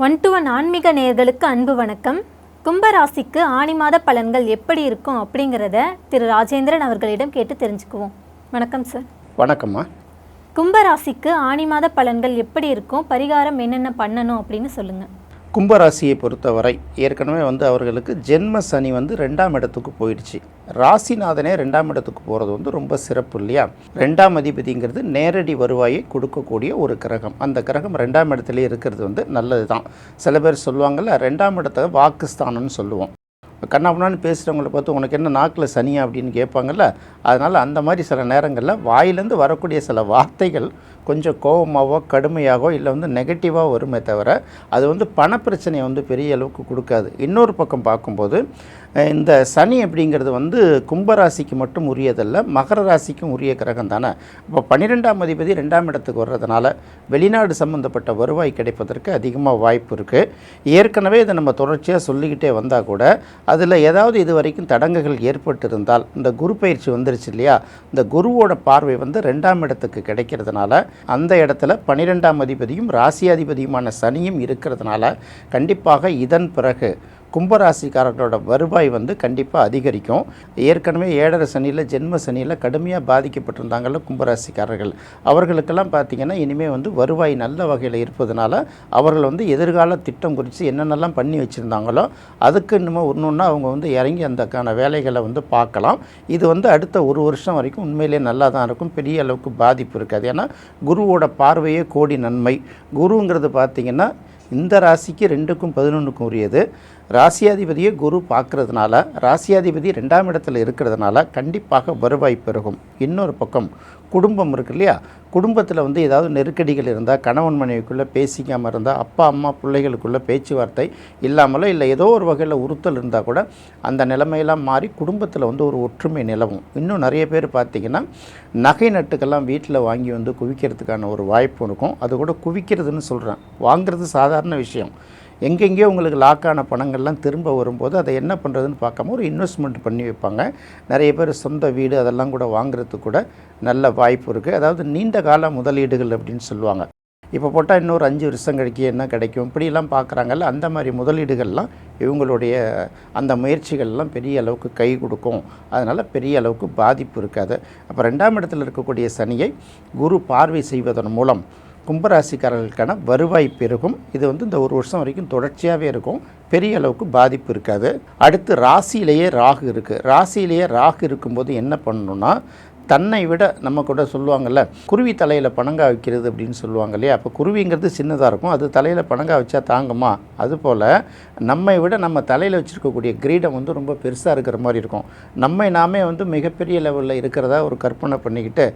1 to 1 ஆன்மீக நேயர்களுக்கு அன்பு வணக்கம். கும்பராசிக்கு ஆணி மாத பலன்கள் எப்படி இருக்கும் அப்படிங்கிறத திரு ராஜேந்திரன் அவர்களிடம் கேட்டு தெரிஞ்சுக்குவோம். வணக்கம் சார். வணக்கம்மா. கும்பராசிக்கு ஆணி மாத பலன்கள் எப்படி இருக்கும், பரிகாரம் என்னென்ன பண்ணணும் அப்படின்னு சொல்லுங்கள். கும்பராசியை பொறுத்தவரை ஏற்கனவே அவர்களுக்கு ஜென்ம சனி 2ஆம் இடத்துக்கு போயிடுச்சு. ராசிநாதனே 2ஆம் இடத்துக்கு போகிறது ரொம்ப சிறப்பு இல்லையா? 2ஆம் அதிபதிங்கிறது நேரடி வருவாயை கொடுக்கக்கூடிய ஒரு கிரகம். அந்த கிரகம் 2ஆம் இடத்துல இருக்கிறது நல்லது தான். சில பேர் சொல்லுவாங்கள்ல, 2ஆம் இடத்தை வாக்குஸ்தானம்னு சொல்லுவோம். கண்ணாபுண்ணான்னு பேசுகிறவங்களை பார்த்து உனக்கு என்ன நாக்கில் சனியா அப்படின்னு கேட்பாங்கள்ல. அதனால் அந்த மாதிரி சில நேரங்களில் வாயிலேருந்து வரக்கூடிய சில வார்த்தைகள் கொஞ்சம் கோபமாகவோ கடுமையாகவோ இல்லை நெகட்டிவாக வருமே தவிர அது பணப்பிரச்சனையை பெரிய அளவுக்கு கொடுக்காது. இன்னொரு பக்கம் பார்க்கும்போது இந்த சனி அப்படிங்கிறது கும்பராசிக்கு மட்டும் உரியதல்ல, மகர ராசிக்கும் உரிய கிரகம் தானே. இப்போ 12ஆம் அதிபதி 2ஆம் இடத்துக்கு வர்றதுனால வெளிநாடு சம்மந்தப்பட்ட வருவாய் கிடைப்பதற்கு அதிகமாக வாய்ப்பு இருக்குது. ஏற்கனவே இதை நம்ம தொடர்ச்சியாக சொல்லிக்கிட்டே வந்தால் கூட அதில் ஏதாவது இது வரைக்கும் தடங்குகள் ஏற்பட்டிருந்தால், இந்த குரு பயிற்சி வந்துருச்சு இல்லையா, இந்த குருவோட பார்வை 2ஆம் இடத்துக்கு கிடைக்கிறதுனால அந்த இடத்துல 12ஆம் அதிபதியும் ராசியாதிபதியுமான சனியும் இருக்கிறதுனால கண்டிப்பாக இதன் பிறகு கும்பராசிக்காரர்களோட வருவாய் கண்டிப்பாக அதிகரிக்கும். ஏற்கனவே 7.5 சனியில் ஜென்ம சனியில் கடுமையாக பாதிக்கப்பட்டிருந்தாங்கள்ல கும்பராசிக்காரர்கள், அவர்களுக்கெல்லாம் பார்த்திங்கன்னா இனிமேல் வருவாய் நல்ல வகையில் இருப்பதனால அவர்கள் எதிர்கால திட்டம் குறித்து என்னென்னலாம் பண்ணி வச்சுருந்தாங்களோ அதுக்கு இன்னும் ஒன்று அவங்க இறங்கி அந்தக்கான வேலைகளை பார்க்கலாம். இது அடுத்த ஒரு வருஷம் வரைக்கும் உண்மையிலே நல்லா தான் இருக்கும். பெரிய அளவுக்கு பாதிப்பு இருக்காது. ஏன்னா குருவோட பார்வையே கோடி நன்மை. குருங்கிறது பார்த்திங்கன்னா இந்த ராசிக்கு 2க்கும் 11க்கும் உரியது. ராசியாதிபதியை குரு பார்க்கறதுனால, ராசியாதிபதி 2ஆம் இடத்துல இருக்கிறதுனால கண்டிப்பாக வருவாய் பெருகும். இன்னொரு பக்கம் குடும்பம் இருக்கு இல்லையா, குடும்பத்தில் ஏதாவது நெருக்கடிகள் இருந்தால், கணவன் மனைவிக்குள்ளே பேசிக்காமல் இருந்தால், அப்பா அம்மா பிள்ளைகளுக்குள்ளே பேச்சுவார்த்தை இல்லாமலோ இல்லை ஏதோ ஒரு வகையில் உறுத்தல் இருந்தால் கூட அந்த நிலைமையெல்லாம் மாறி குடும்பத்தில் ஒரு ஒற்றுமை நிலவும். இன்னும் நிறைய பேர் பார்த்திங்கன்னா நகை நட்டுக்கெல்லாம் வீட்டில் வாங்கி குவிக்கிறதுக்கான ஒரு வாய்ப்பு இருக்கும். அது கூட குவிக்கிறதுன்னு சொல்கிறேன், வாங்கிறது சாதாரண விஷயம். எங்கெங்கேயோ உங்களுக்கு லாக்கான பணங்கள்லாம் திரும்ப வரும்போது அதை என்ன பண்ணுறதுன்னு பார்க்காம ஒரு இன்வெஸ்ட்மெண்ட் பண்ணி வைப்பாங்க. நிறைய பேர் சொந்த வீடு அதெல்லாம் கூட வாங்குறதுக்கு கூட நல்ல வாய்ப்பு இருக்குது. அதாவது நீண்ட கால முதலீடுகள் அப்படின்னு சொல்லுவாங்க. இப்போ போட்டால் இன்னொரு 5 வருஷம் கழிக்க என்ன கிடைக்கும் இப்படிலாம் பார்க்குறாங்கல்ல, அந்த மாதிரி முதலீடுகள்லாம் இவங்களுடைய அந்த முயற்சிகள்லாம் பெரிய அளவுக்கு கை கொடுக்கும். அதனால் பெரிய அளவுக்கு பாதிப்பு இருக்காது. அப்போ 2ஆம் இடத்தில் இருக்கக்கூடிய சனியை குரு பார்வை செய்வதன் மூலம் கும்பராசிக்காரர்களுக்கான வருவாய் பெருகும். இது இந்த ஒரு வருஷம் வரைக்கும் தொடர்ச்சியாகவே இருக்கும். பெரிய அளவுக்கு பாதிப்பு இருக்காது. அடுத்து ராசியிலேயே ராகு இருக்குது. ராசியிலேயே ராகு இருக்கும்போது என்ன பண்ணணுன்னா, தன்னை விட நம்ம கூட சொல்லுவாங்கள்ல, குருவி தலையில் பனங்கா வைக்கிறது அப்படின்னு சொல்லுவாங்க இல்லையா. அப்போ குருவிங்கிறது சின்னதாக இருக்கும், அது தலையில் பனங்கா வச்சா தாங்குமா? அதுபோல் நம்மை விட நம்ம தலையில் வச்சுருக்கக்கூடிய கிரீடம் ரொம்ப பெருசாக இருக்கிற மாதிரி இருக்கும். நம்மை நாமே மிகப்பெரிய லெவலில் இருக்கிறதா ஒரு கற்பனை பண்ணிக்கிட்டு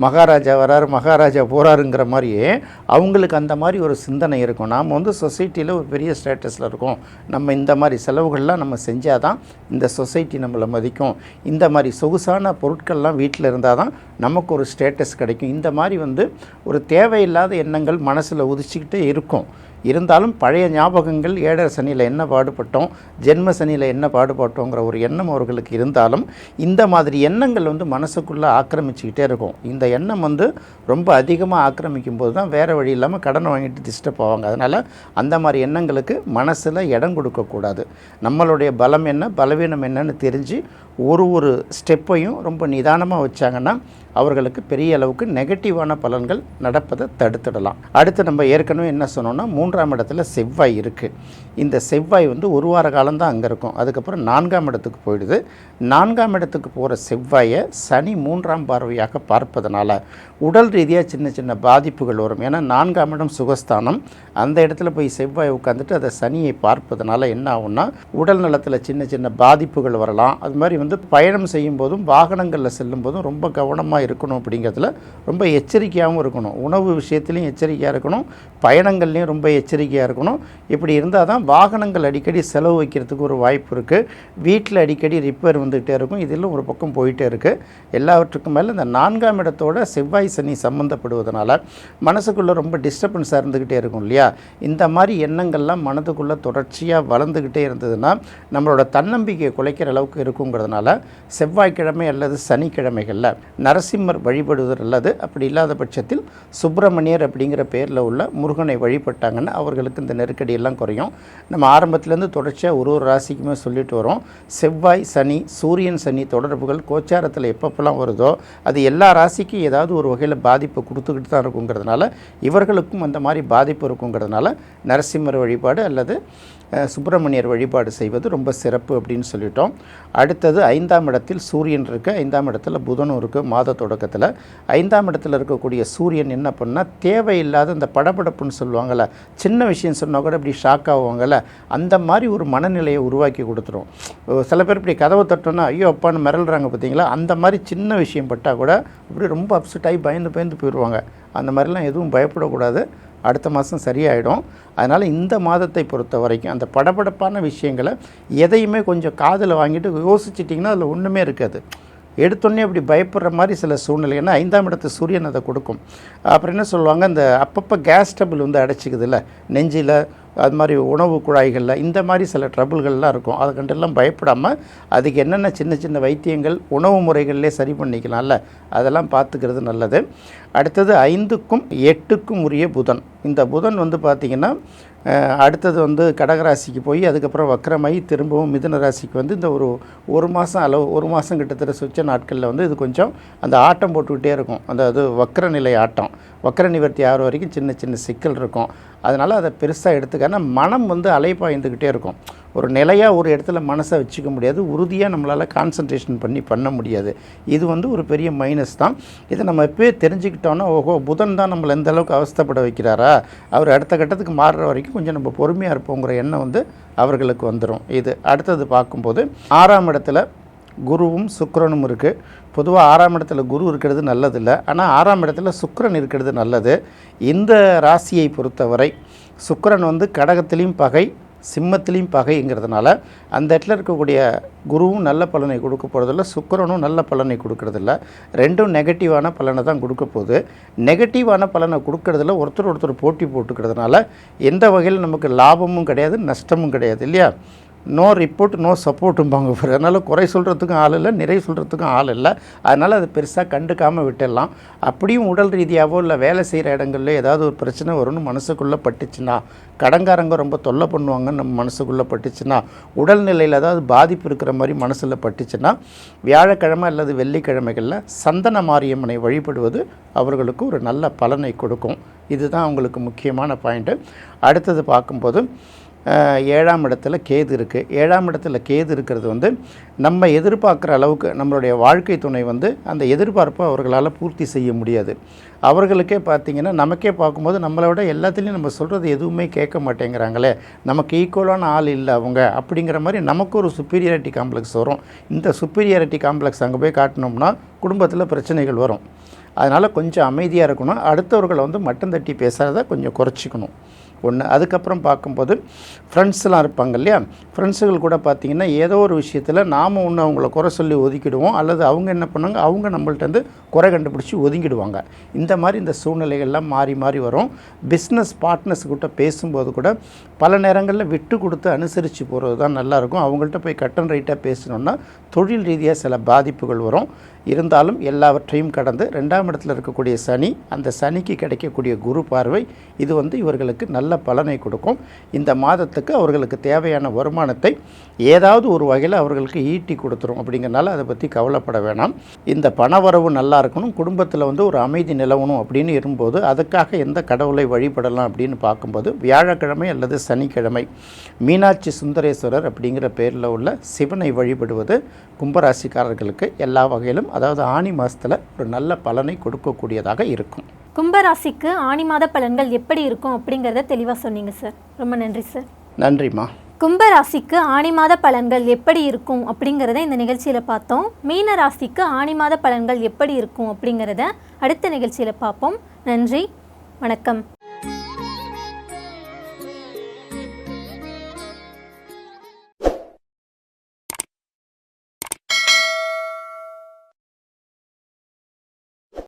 மகாராஜா வராரு மகாராஜா போகிறாருங்கிற மாதிரியே அவங்களுக்கு அந்த மாதிரி ஒரு சிந்தனை இருக்கும். நாம் சொசைட்டியில் ஒரு பெரிய ஸ்டேட்டஸில் இருக்கோம், நம்ம இந்த மாதிரி செலவுகள்லாம் நம்ம செஞ்சால் தான் இந்த சொசைட்டி நம்மளை மதிக்கும், இந்த மாதிரி சொகுசான பொருட்கள்லாம் வீட்டில் இருந்தால் தான் நமக்கு ஒரு ஸ்டேட்டஸ் கிடைக்கும். இந்த மாதிரி ஒரு தேவையில்லாத எண்ணங்கள் மனசில் உதிச்சிக்கிட்டே இருக்கும். இருந்தாலும் பழைய ஞாபகங்கள், 7.5 சனியில் என்ன பாடுபட்டோம், ஜென்ம சனியில் என்ன பாடுபட்டோங்கிற ஒரு எண்ணம் அவர்களுக்கு இருந்தாலும் இந்த மாதிரி எண்ணங்கள் மனசுக்குள்ளே ஆக்கிரமிச்சுக்கிட்டே இருக்கும். இந்த எண்ணம் ரொம்ப அதிகமாக ஆக்கிரமிக்கும் போது தான் வேறு வழி இல்லாமல் கடன் வாங்கிட்டு டிஸ்டர்ப் ஆவாங்க. அதனால் அந்த மாதிரி எண்ணங்களுக்கு மனசில் இடம் கொடுக்கக்கூடாது. நம்மளுடைய பலம் என்ன பலவீனம் என்னன்னு தெரிஞ்சு ஒரு ஸ்டெப்பையும் ரொம்ப நிதானமாக வச்சாங்கன்னா அவர்களுக்கு பெரிய அளவுக்கு நெகட்டிவான பலன்கள் நடப்பதை தடுத்துடலாம். அடுத்து நம்ம ஏற்கனவே என்ன சொன்னோன்னா, 3ஆம் இடத்துல செவ்வாய் இருக்குது. இந்த செவ்வாய் ஒரு வார காலம்தான் அங்கே இருக்கும். அதுக்கப்புறம் 4ஆம் இடத்துக்கு போயிடுது. 4ஆம் இடத்துக்கு போகிற செவ்வாயை சனி 3ஆம் பார்வையாக பார்ப்பதனால உடல் ரீதியாக சின்ன சின்ன பாதிப்புகள் வரும். ஏன்னா 4ஆம் இடம் சுகஸ்தானம், அந்த இடத்துல போய் செவ்வாய் உட்காந்துட்டு அதை சனியை பார்ப்பதனால என்ன ஆகும்னா உடல் நலத்தில் சின்ன சின்ன பாதிப்புகள் வரலாம். அது மாதிரி பயணம் செய்யும் போதும் வாகனங்களில் செல்லும் போதும் ரொம்ப கவனமாக இருக்கணும். அப்படிங்கிறதுல ரொம்ப எச்சரிக்கையாகவும் இருக்கணும். உணவு விஷயத்துலையும் எச்சரிக்கையாக இருக்கணும், பயணங்கள்லையும் ரொம்ப எச்சரிக்கையாக இருக்கணும். இப்படி இருந்தால் தான் வாகனங்கள் அடிக்கடி செலவு வைக்கிறதுக்கு ஒரு வாய்ப்பு இருக்குது. வீட்டில் அடிக்கடி ரிப்பேர் வந்துகிட்டே இருக்கும். இதெல்லாம் ஒரு பக்கம் போயிட்டே இருக்குது. எல்லாவற்றுக்கும் மேலே இந்த 4ஆம் இடத்தோட செவ்வாய் சனி சம்மந்தப்படுவதனால மனசுக்குள்ளே ரொம்ப டிஸ்டர்பன்ஸாக இருந்துக்கிட்டே இருக்கும் இல்லையா. இந்த மாதிரி எண்ணங்கள்லாம் மனதுக்குள்ளே தொடர்ச்சியாக வளர்ந்துக்கிட்டே இருந்ததுன்னா நம்மளோட தன்னம்பிக்கையை குலைக்கிற அளவுக்கு இருக்குங்கிறதுனால இருக்கிறதுனால செவ்வாய்க்கிழமை அல்லது சனிக்கிழமைகளில் நரசிம்மர் வழிபடுவது நல்லது. அப்படி இல்லாத பட்சத்தில் சுப்பிரமணியர் அப்படிங்கிற பேரில் உள்ள முருகனை வழிபட்டாங்கன்னா அவர்களுக்கு இந்த நெருக்கடியெல்லாம் குறையும். நம்ம ஆரம்பத்திலேருந்து தொடர்ச்சியாக ஒரு ராசிக்குமே சொல்லிட்டு வரோம். செவ்வாய் சனி, சூரியன் சனி தொடர்புகள் கோச்சாரத்தில் எப்பப்பெல்லாம் வருதோ அது எல்லா ராசிக்கும் ஏதாவது ஒரு வகையில் பாதிப்பை கொடுத்துக்கிட்டு தான் இருக்குங்கிறதுனால இவர்களுக்கும் அந்த மாதிரி பாதிப்பு இருக்குங்கிறதுனால நரசிம்மர் வழிபாடு அல்லது சுப்பிரமணியர் வழிபாடு செய்வது ரொம்ப சிறப்பு அப்படின்னு சொல்லிட்டோம். அடுத்தது 5ஆம் இடத்தில் சூரியன் இருக்குது, 5ஆம் இடத்துல புதனும் இருக்குது. மாத தொடக்கத்தில் 5ஆம் இடத்துல இருக்கக்கூடிய சூரியன் என்ன பண்ணால் தேவையில்லாத இந்த படபடப்புன்னு சொல்லுவாங்கள்ல, சின்ன விஷயம் சொன்னால் கூட இப்படி ஷாக் ஆகுவாங்கள்ல, அந்த மாதிரி ஒரு மனநிலையை உருவாக்கி கொடுத்துரும். சில பேர் இப்படி கதவை தட்டோன்னா ஐயோ அப்பான்னு மிரள்றாங்க பார்த்தீங்களா, அந்த மாதிரி சின்ன விஷயம் பட்டால் கூட அப்படி ரொம்ப அப்செட் ஆகி பயந்து போயிடுவாங்க. அந்த மாதிரிலாம் எதுவும் பயப்படக்கூடாது. அடுத்த மாதம் சரியாயிடும். அதனால் இந்த மாதத்தை பொறுத்த வரைக்கும் அந்த படபடப்பான விஷயங்களை எதையுமே கொஞ்சம் காதில் வாங்கிட்டு யோசிச்சிட்டிங்கன்னா அதில் ஒன்றுமே இருக்காது. எடுத்தோடனே அப்படி பயப்படுற மாதிரி சில சூழ்நிலை. ஏன்னா 5ஆம் இடத்து சூரியன் அதை கொடுக்கும். அப்புறம் என்ன சொல்லுவாங்க, இந்த அப்பப்போ கேஸ் ட்ரபிள் வந்து அடைச்சிக்குதுல்ல நெஞ்சில், அது மாதிரி உணவு குழாய்களில் இந்த மாதிரி சில ட்ரபிள்கள்லாம் இருக்கும். அதை கண்டெல்லாம் பயப்படாமல் அதுக்கு என்னென்ன சின்ன வைத்தியங்கள் உணவு முறைகளிலே சரி பண்ணிக்கலாம்ல, அதெல்லாம் பார்த்துக்கிறது நல்லது. அடுத்தது 5க்கும் 8க்கும் உரிய புதன். இந்த புதன் வந்து பார்த்திங்கன்னா அடுத்தது வந்து கடகராசிக்கு போய் அதுக்கப்புறம் வக்கரமாகி திரும்பவும் மிதுன ராசிக்கு வந்து இந்த ஒரு மாதம் அளவு, ஒரு மாதம் கிட்டத்தட்ட சுச்ச நாட்களில் வந்து இது கொஞ்சம் அந்த ஆட்டம் போட்டுக்கிட்டே இருக்கும். அது வக்கர நிலை ஆட்டம், வக்கர நிவர்த்தி ஆகிற வரைக்கும் சின்ன சிக்கல் இருக்கும். அதனால் அதை பெருசாக எடுத்துக்கான மனம் வந்து அலைப்பாய்ந்துக்கிட்டே இருக்கும். ஒரு நிலையாக ஒரு இடத்துல மனசை வச்சுக்க முடியாது, உறுதியாக நம்மளால் கான்சன்ட்ரேஷன் பண்ண முடியாது. இது வந்து ஒரு பெரிய மைனஸ் தான். இதை நம்ம எப்போயே தெரிஞ்சுக்கிட்டோன்னா ஓஹோ புதன் தான் நம்மளை எந்த அளவுக்கு அவஸ்தைப்பட வைக்கிறாரா, அவர் அடுத்த கட்டத்துக்கு மாறுற வரைக்கும் கொஞ்சம் நம்ம பொறுமையாக இருப்போங்கிற எண்ணம் வந்து அவர்களுக்கு வந்துடும். இது அடுத்தது பார்க்கும்போது 6ஆம் இடத்துல குருவும் சுக்கிரனும் இருக்குது. பொதுவாக 6ஆம் இடத்துல குரு இருக்கிறது நல்லதில்லை, ஆனால் 6ஆம் இடத்துல சுக்கிரன் இருக்கிறது நல்லது. இந்த ராசியை பொறுத்தவரை சுக்கிரன் வந்து கடகத்திலையும் பகை, சிம்மத்திலையும் பகைங்கிறதுனால அந்த இடத்துல இருக்கக்கூடிய குருவும் நல்ல பலனை கொடுக்க போகிறதில்ல, சுக்கிரனும் நல்ல பலனை கொடுக்கறதில்ல. ரெண்டும் நெகட்டிவான பலனை தான் கொடுக்க போகுது. நெகட்டிவான பலனை கொடுக்கறதில்ல ஒருத்தர் போட்டி போட்டுக்கிறதுனால எந்த வகையில் நமக்கு லாபமும் கிடையாது, நஷ்டமும் கிடையாது இல்லையா. நோ ரிப்போர்ட் நோ சப்போர்ட்டும்பாங்க. அதனால் குறை சொல்கிறதுக்கும் ஆள் இல்லை, நிறை சொல்கிறதுக்கும் ஆள் இல்லை. அதனால் அது பெருசாக கண்டுக்காமல் விட்டுடலாம். அப்படியும் உடல் ரீதியாகவோ இல்லை வேலை செய்கிற இடங்கள்ல ஏதாவது ஒரு பிரச்சனை வரும்னு மனசுக்குள்ளே பட்டுச்சுன்னா, கடங்காரங்க ரொம்ப தொல்லை பண்ணுவாங்கன்னு நம்ம மனசுக்குள்ளே பட்டுச்சுன்னா, உடல்நிலையில் ஏதாவது பாதிப்பு இருக்கிற மாதிரி மனசில் பட்டுச்சுன்னா, வியாழக்கிழமை அல்லது வெள்ளிக்கிழமைகளில் சந்தன மாரியம்மனை வழிபடுவது அவர்களுக்கு ஒரு நல்ல பலனை கொடுக்கும். இதுதான் அவங்களுக்கு முக்கியமான பாயிண்ட்டு. அடுத்தது பார்க்கும்போது 7ஆம் இடத்துல கேது இருக்குது. 7ஆம் இடத்துல கேது இருக்கிறது வந்து நம்ம எதிர்பார்க்குற அளவுக்கு நம்மளுடைய வாழ்க்கை துணை வந்து அந்த எதிர்பார்ப்பை அவர்களால் பூர்த்தி செய்ய முடியாது. அவர்களுக்கே பார்த்திங்கன்னா நமக்கே பார்க்கும்போது நம்மளை விட எல்லாத்துலேயும் நம்ம சொல்கிறது எதுவுமே கேட்க மாட்டேங்கிறாங்களே, நமக்கு ஈக்குவலான ஆள் இல்லை அவங்க அப்படிங்கிற மாதிரி நமக்கு ஒரு சுப்பீரியாரிட்டி காம்ப்ளெக்ஸ் வரும். இந்த சுப்பீரியாரிட்டி காம்ப்ளெக்ஸ் அங்கே போய் காட்டினோம்னா குடும்பத்தில் பிரச்சனைகள் வரும். அதனால் கொஞ்சம் அமைதியாக இருக்கணும். அடுத்தவர்களை வந்து மட்டம் தட்டி பேசுகிறத கொஞ்சம் குறைச்சிக்கணும் ஒன்று. அதுக்கப்புறம் பார்க்கும்போது ஃப்ரெண்ட்ஸ்லாம் இருப்பாங்க இல்லையா, ஃப்ரெண்ட்ஸுகள் கூட பார்த்திங்கன்னா ஏதோ ஒரு விஷயத்தில் நாம் ஒன்று அவங்கள குறை சொல்லி ஒதுக்கிடுவோம், அல்லது அவங்க என்ன பண்ணாங்க அவங்க நம்மள்ட்ட குறை கண்டுபிடிச்சி ஒதுங்கிடுவாங்க. இந்த மாதிரி இந்த சூழ்நிலைகள்லாம் மாறி வரும். பிஸ்னஸ் பார்ட்னர்ஸ் கிட்ட பேசும்போது கூட பல நேரங்களில் விட்டு கொடுத்து அனுசரித்து போகிறது தான் நல்லாயிருக்கும். அவங்கள்ட்ட போய் கட் அண்ட் ரைட்டாக பேசணுன்னா தொழில் ரீதியாக சில பாதிப்புகள் வரும். இருந்தாலும் எல்லாவற்றையும் கடந்து 2ஆம் இடத்துல இருக்கக்கூடிய சனி, அந்த சனிக்கு கிடைக்கக்கூடிய குரு பார்வை, இது வந்து இவர்களுக்கு நல்ல பலனை கொடுக்கும். இந்த மாதத்துக்கு அவர்களுக்கு தேவையான வருமானத்தை ஏதாவது ஒரு வகையில் அவர்களுக்கு ஈட்டி கொடுத்துரும். அப்படிங்கிறனால அதை பற்றி கவலைப்பட வேணாம். இந்த பணவரவு நல்லா இருக்கணும், குடும்பத்தில் வந்து ஒரு அமைதி நிலவணும் அப்படின்னு இருக்கும்போது அதுக்காக எந்த கடவுளை வழிபடலாம் அப்படின்னு பார்க்கும்போது வியாழக்கிழமை அல்லது சனிக்கிழமை மீனாட்சி சுந்தரேஸ்வரர் அப்படிங்கிற பேரில் உள்ள சிவனை வழிபடுவது கும்பராசிக்காரர்களுக்கு எல்லா வகையிலும், அதாவது ஆனி மாதத்தில் ஒரு நல்ல பலனை கொடுக்கக்கூடியதாக இருக்கும். கும்பராசிக்கு ஆனி மாத பலன்கள் எப்படி இருக்கும் அப்படிங்கிறத தெளிவாக சொன்னீங்க சார். ரொம்ப நன்றி சார். நன்றிம்மா. கும்பராசிக்கு ஆனி மாத பலன்கள் எப்படி இருக்கும் அப்படிங்கிறத இந்த நிகழ்ச்சியில் பார்த்தோம். மீன ராசிக்கு ஆனி மாத பலன்கள் எப்படி இருக்கும் அப்படிங்கிறத அடுத்த நிகழ்ச்சியில் பார்ப்போம். நன்றி, வணக்கம்.